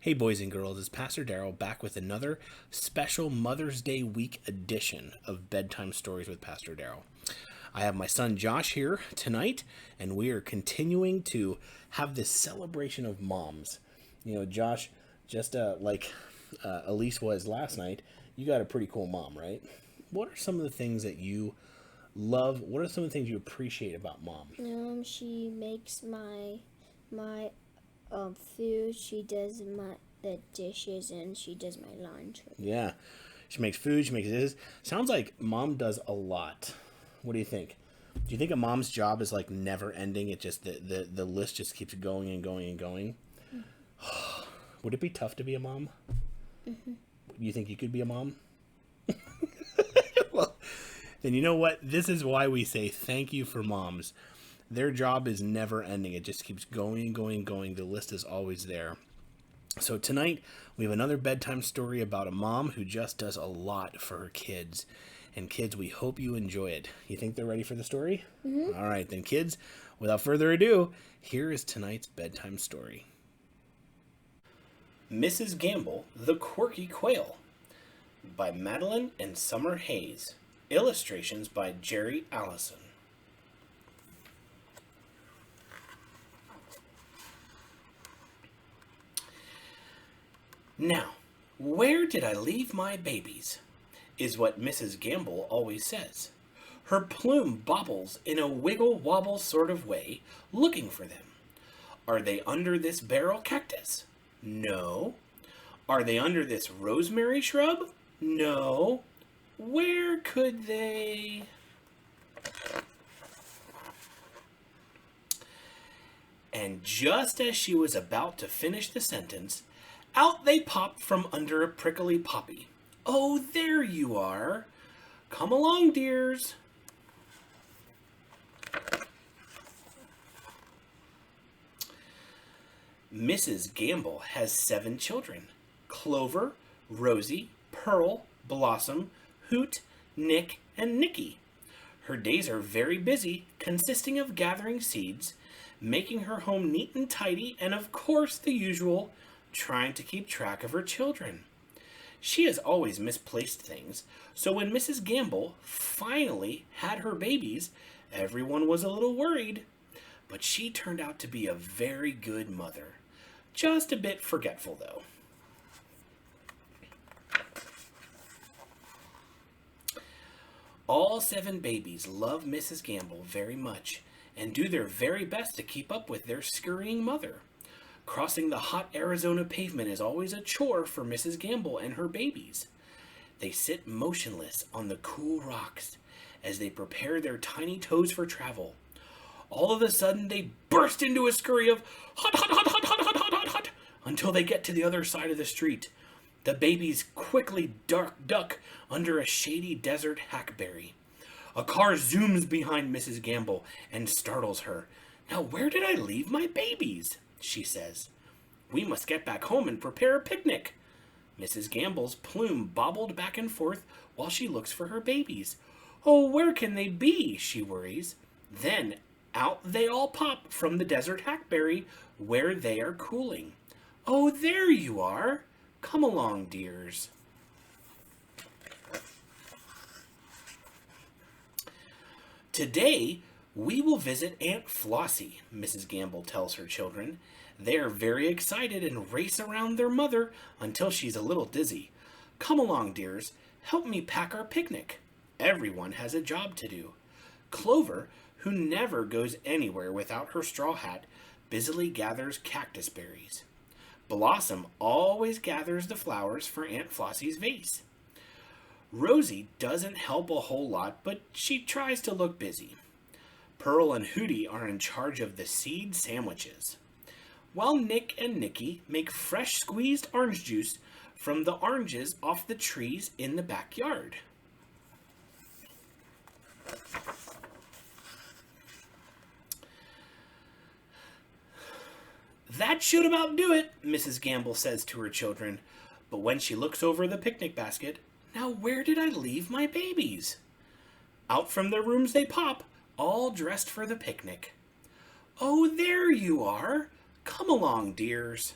Hey, boys and girls, it's Pastor Daryl back with another special Mother's Day week edition of Bedtime Stories with Pastor Daryl. I have my son Josh here tonight, and we are continuing to have this celebration of moms. You know, Josh, just like Elise was last night, you got a pretty cool mom, right? What are some of the things that you love? What are some of the things you appreciate about mom? She makes my food. She does the dishes, and she does my laundry. Yeah, she makes food. She makes this. Sounds like mom does a lot. What do you think? Do you think a mom's job is like never ending? It just the list just keeps going and going and going. Mm-hmm. Would it be tough to be a mom? Mm-hmm. You think you could be a mom? Well, then you know what? This is why we say thank you for moms. Their job is never ending. It just keeps going and going and going. The list is always there. So tonight we have another bedtime story about a mom who just does a lot for her kids. And kids, we hope you enjoy it. You think they're ready for the story? Mm-hmm. All right, then kids, without further ado, here is tonight's bedtime story. Mrs. Gambel the Quirky Quail by Madeline and Summer Hays. Illustrations by Jeri Allison. Now, where did I leave my babies? Is what Mrs. Gambel always says. Her plume bobbles in a wiggle-wobble sort of way, looking for them. Are they under this barrel cactus? No. Are they under this rosemary shrub? No. Where could they... And just as she was about to finish the sentence, out they popped from under a prickly poppy. Oh, there you are. Come along, dears. Mrs. Gambel has 7 children. Clover, Rosie, Pearl, Blossom, Hoot, Nick, and Nicky. Her days are very busy, consisting of gathering seeds, making her home neat and tidy, and of course the usual, trying to keep track of her children. She has always misplaced things, so when Mrs. Gambel finally had her babies, everyone was a little worried. But she turned out to be a very good mother. Just a bit forgetful, though. All 7 babies love Mrs. Gambel very much and do their very best to keep up with their scurrying mother. Crossing the hot Arizona pavement is always a chore for Mrs. Gambel and her babies. They sit motionless on the cool rocks as they prepare their tiny toes for travel. All of a sudden, they burst into a scurry of hot, hot, hot, hot, hot, hot, hot, hot, hot, until they get to the other side of the street. The babies quickly duck under a shady desert hackberry. A car zooms behind Mrs. Gambel and startles her. Now, where did I leave my babies? She says. We must get back home and prepare a picnic. Mrs. Gambel's plume bobbled back and forth while she looks for her babies. Oh, where can they be? She worries. Then out they all pop from the desert hackberry where they are cooling. Oh, there you are. Come along, dears. Today, we will visit Aunt Flossie, Mrs. Gambel tells her children. They are very excited and race around their mother until she's a little dizzy. Come along, dears. Help me pack our picnic. Everyone has a job to do. Clover, who never goes anywhere without her straw hat, busily gathers cactus berries. Blossom always gathers the flowers for Aunt Flossie's vase. Rosie doesn't help a whole lot, but she tries to look busy. Pearl and Hootie are in charge of the seed sandwiches, while Nick and Nicky make fresh squeezed orange juice from the oranges off the trees in the backyard. That should about do it, Mrs. Gambel says to her children, but when she looks over the picnic basket, now where did I leave my babies? Out from their rooms they pop, all dressed for the picnic. Oh, there you are. Come along, dears.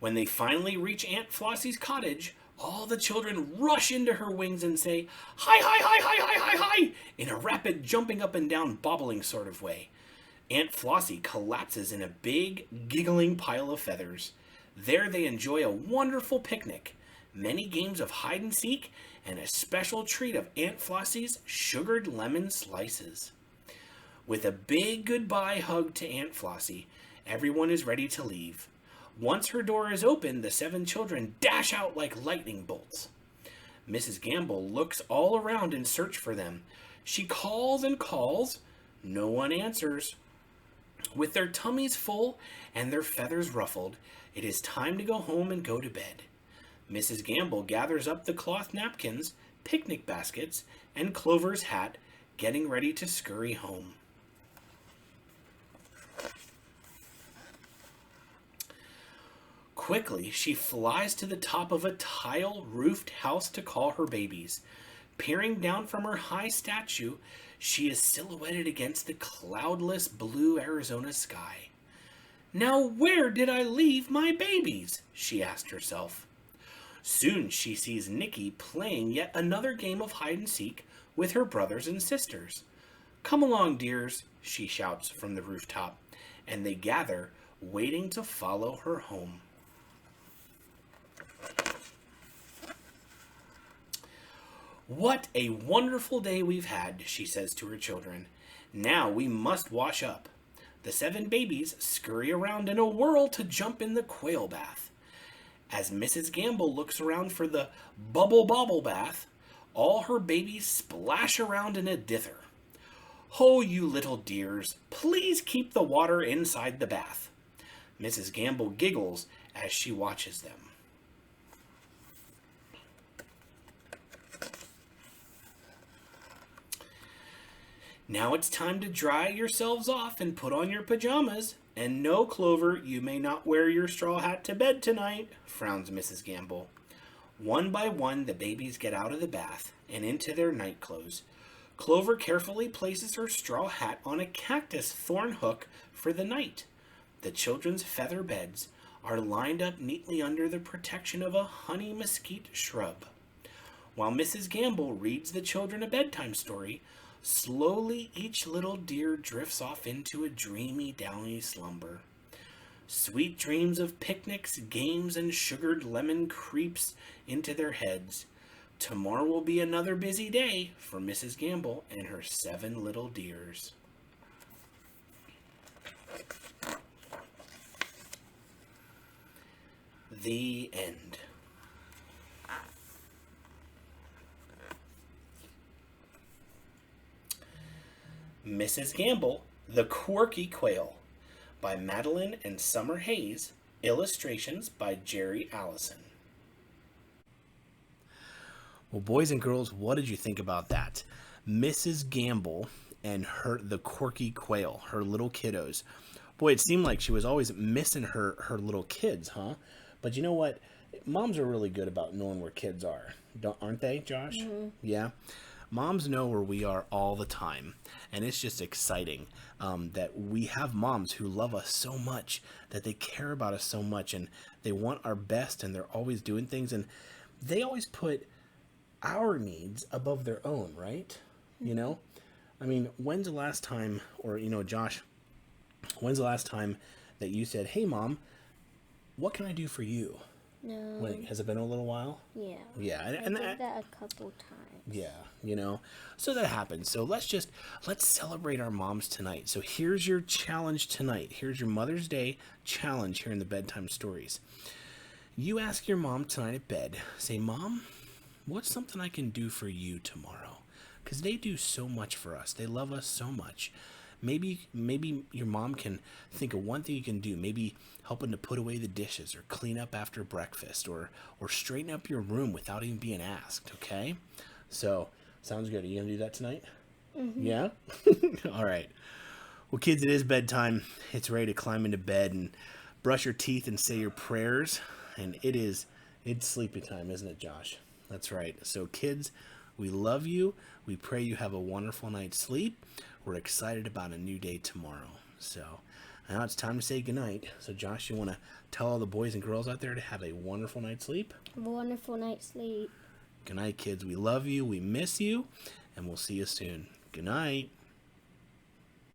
When they finally reach Aunt Flossie's cottage, all the children rush into her wings and say, "Hi, hi, hi, hi, hi, hi, hi," in a rapid jumping up and down, bobbling sort of way. Aunt Flossie collapses in a big, giggling pile of feathers. There they enjoy a wonderful picnic, many games of hide and seek, and a special treat of Aunt Flossie's sugared lemon slices. With a big goodbye hug to Aunt Flossie, everyone is ready to leave. Once her door is open, the 7 children dash out like lightning bolts. Mrs. Gambel looks all around in search for them. She calls and calls. No one answers. With their tummies full and their feathers ruffled, it is time to go home and go to bed. Mrs. Gambel gathers up the cloth napkins, picnic baskets, and Clover's hat, getting ready to scurry home. Quickly, she flies to the top of a tile-roofed house to call her babies. Peering down from her high statue, she is silhouetted against the cloudless blue Arizona sky. "Now where did I leave my babies?" she asked herself. Soon she sees Nicky playing yet another game of hide-and-seek with her brothers and sisters. "Come along, dears," she shouts from the rooftop, and they gather, waiting to follow her home. "What a wonderful day we've had," she says to her children. "Now we must wash up." The 7 babies scurry around in a whirl to jump in the quail bath. As Mrs. Gambel looks around for the bubble bobble bath, all her babies splash around in a dither. "Oh, you little dears, please keep the water inside the bath." Mrs. Gambel giggles as she watches them. "Now it's time to dry yourselves off and put on your pajamas. And no, Clover, you may not wear your straw hat to bed tonight," frowns Mrs. Gambel. One by one, the babies get out of the bath and into their night clothes. Clover carefully places her straw hat on a cactus thorn hook for the night. The children's feather beds are lined up neatly under the protection of a honey mesquite shrub. While Mrs. Gambel reads the children a bedtime story, slowly each little deer drifts off into a dreamy, downy slumber. Sweet dreams of picnics, games, and sugared lemon creeps into their heads. Tomorrow will be another busy day for Mrs. Gambel and her 7 little deers. The end. Mrs. Gambel the Quirky Quail by Madeline and Summer Hays. Illustrations by Jeri Allison. Well, boys and girls, what did you think about that? Mrs. Gambel and the Quirky Quail, her little kiddos. Boy, it seemed like she was always missing her little kids, huh? But you know what? Moms are really good about knowing where kids are, aren't they, Josh? Mm-hmm. Yeah. Moms know where we are all the time, and it's just exciting that we have moms who love us so much, that they care about us so much, and they want our best, and they're always doing things, and they always put our needs above their own, right? You know? I mean, when's the last time, or, Josh, when's the last time that you said, "Hey, Mom, what can I do for you?" No. Has it been a little while? Yeah. Yeah. I did that a couple times. Yeah, so that happens. So let's celebrate our moms tonight. So here's your challenge tonight. Here's your Mother's Day challenge here in the Bedtime Stories. You ask your mom tonight at bed, say, "Mom, what's something I can do for you tomorrow?" Because they do so much for us. They love us so much. Maybe your mom can think of one thing you can do. Maybe helping to put away the dishes, or clean up after breakfast, or straighten up your room without even being asked, okay? So, sounds good. Are you going to do that tonight? Mm-hmm. Yeah? All right. Well, kids, it is bedtime. It's ready to climb into bed and brush your teeth and say your prayers. And it's sleepy time, isn't it, Josh? That's right. So, kids, we love you. We pray you have a wonderful night's sleep. We're excited about a new day tomorrow. So, Now it's time to say goodnight. So, Josh, you want to tell all the boys and girls out there to have a wonderful night's sleep? Have a wonderful night's sleep. Good night, kids. We love you. We miss you. And we'll see you soon. Good night.